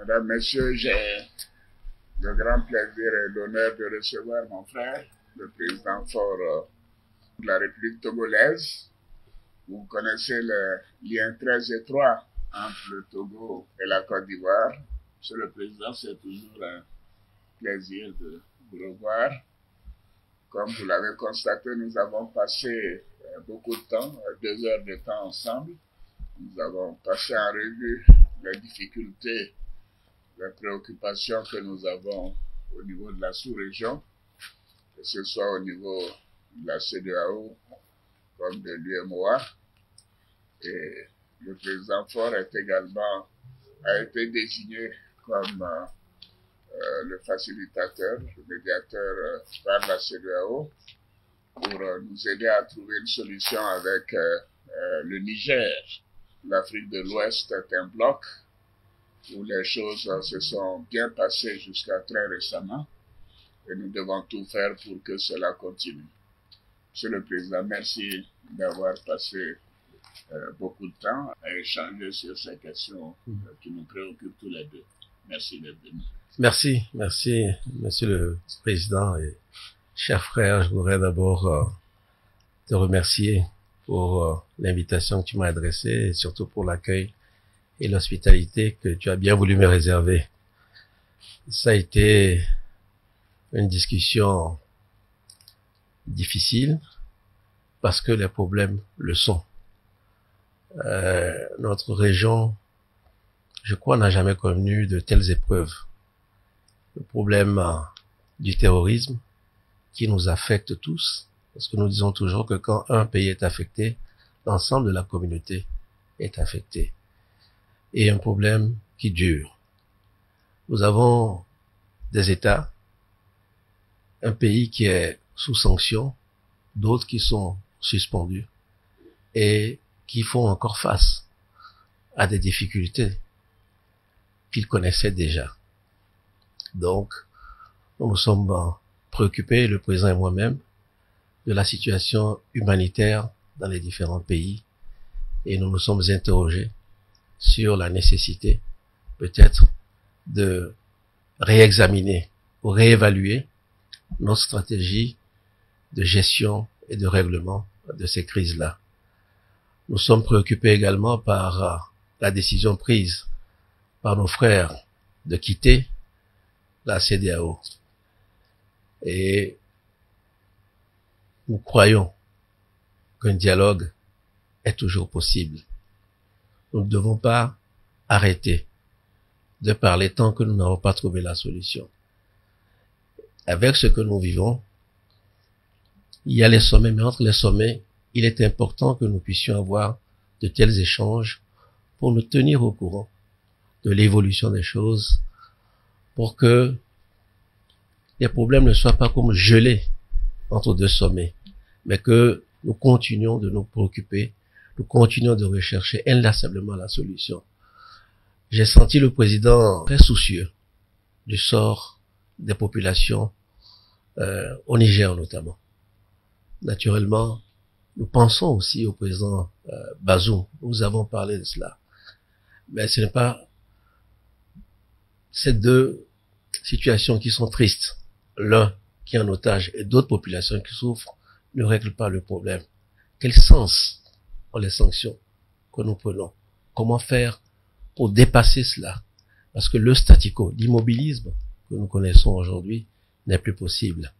Mesdames, Messieurs, j'ai le grand plaisir et l'honneur de recevoir mon frère, le président fort de la République togolaise. Vous connaissez le lien très étroit entre le Togo et la Côte d'Ivoire. Monsieur le Président, c'est toujours un plaisir de vous revoir. Comme vous l'avez constaté, nous avons passé beaucoup de temps, 2 heures de temps ensemble. Nous avons passé en revue les difficultés, les préoccupations que nous avons au niveau de la sous-région, que ce soit au niveau de la CEDEAO comme de l'UEMOA. Et le président Faure a été désigné comme le facilitateur, le médiateur par la CEDEAO pour nous aider à trouver une solution avec le Niger. L'Afrique de l'Ouest est un bloc où les choses se sont bien passées jusqu'à très récemment et nous devons tout faire pour que cela continue. Monsieur le Président, merci d'avoir passé beaucoup de temps à échanger sur ces questions qui nous préoccupent tous les deux. Merci d'être venu. Merci, Monsieur le Président et chers frères. Je voudrais d'abord te remercier pour l'invitation que tu m'as adressée et surtout pour l'accueil et l'hospitalité que tu as bien voulu me réserver. Ça a été une discussion difficile parce que les problèmes le sont. Notre région, je crois, n'a jamais connu de telles épreuves. Le problème du terrorisme qui nous affecte tous, parce que nous disons toujours que quand un pays est affecté, l'ensemble de la communauté est affecté. Et un problème qui dure. Nous avons des États, un pays qui est sous sanction, d'autres qui sont suspendus et qui font encore face à des difficultés qu'ils connaissaient déjà. Donc, nous nous sommes préoccupés, le président et moi-même, de la situation humanitaire dans les différents pays et nous nous sommes interrogés sur la nécessité peut-être de réexaminer ou réévaluer notre stratégie de gestion et de règlement de ces crises-là. Nous sommes préoccupés également par la décision prise par nos frères de quitter la CEDEAO. Et nous croyons qu'un dialogue est toujours possible. Nous ne devons pas arrêter de parler tant que nous n'avons pas trouvé la solution. Avec ce que nous vivons, il y a les sommets, mais entre les sommets, il est important que nous puissions avoir de tels échanges pour nous tenir au courant de l'évolution des choses, pour que les problèmes ne soient pas comme gelés entre 2 sommets, mais que nous continuons de nous préoccuper, nous continuons de rechercher inlassablement la solution. J'ai senti le président très soucieux du sort des populations au Niger notamment. Naturellement, nous pensons aussi au président Bazoum. Nous avons parlé de cela. Mais ce n'est pas ces 2 situations qui sont tristes, l'un qui est en otage et d'autres populations qui souffrent, ne règlent pas le problème. Quel sens ont les sanctions que nous prenons? Comment faire pour dépasser cela? Parce que le statu quo, l'immobilisme que nous connaissons aujourd'hui n'est plus possible.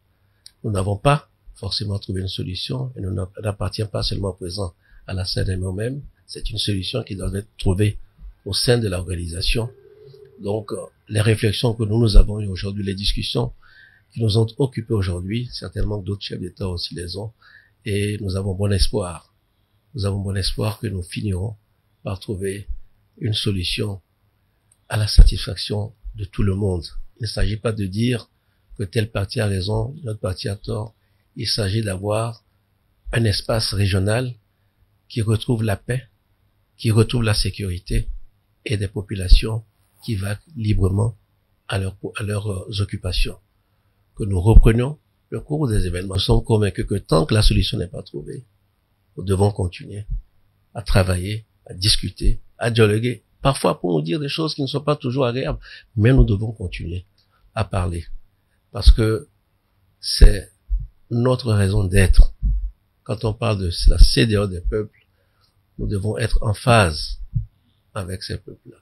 Nous n'avons pas forcément trouvé une solution et nous n'appartient pas seulement au président Alassane et moi-même. C'est une solution qui doit être trouvée au sein de l'organisation. Donc, les réflexions que nous avons eues aujourd'hui, les discussions qui nous ont occupés aujourd'hui, certainement que d'autres chefs d'État aussi les ont, et nous avons bon espoir. Nous avons bon espoir que nous finirons par trouver une solution à la satisfaction de tout le monde. Il ne s'agit pas de dire que tel parti a raison, notre parti a tort. Il s'agit d'avoir un espace régional qui retrouve la paix, qui retrouve la sécurité et des populations qui vaquent librement à leurs occupations. Que nous reprenions le cours des événements. Nous sommes convaincus que tant que la solution n'est pas trouvée, nous devons continuer à travailler, à discuter, à dialoguer parfois pour nous dire des choses qui ne sont pas toujours agréables, mais nous devons continuer à parler, parce que c'est notre raison d'être. Quand on parle de la CEDEAO des peuples, nous devons être en phase avec ces peuples-là.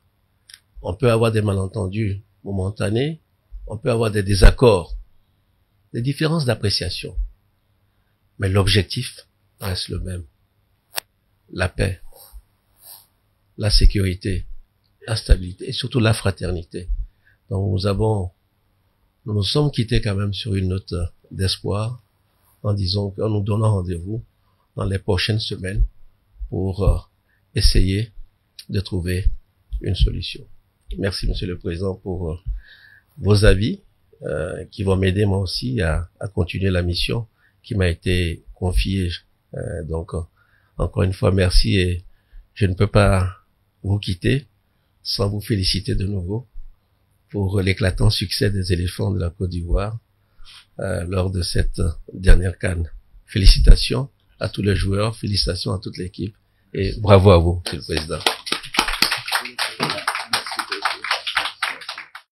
On peut avoir des malentendus momentanés, on peut avoir des désaccords, des différences d'appréciation, mais l'objectif reste le même. La paix, la sécurité, la stabilité et surtout la fraternité. Donc nous nous sommes quittés quand même sur une note d'espoir en nous donnant rendez-vous dans les prochaines semaines pour essayer de trouver une solution. Merci, Monsieur le Président, pour vos avis qui vont m'aider moi aussi à continuer la mission qui m'a été confiée. Donc, encore une fois, merci, et je ne peux pas vous quitter sans vous féliciter de nouveau pour l'éclatant succès des éléphants de la Côte d'Ivoire lors de cette dernière CAN. Félicitations à tous les joueurs, félicitations à toute l'équipe et bravo à vous, Monsieur le Président.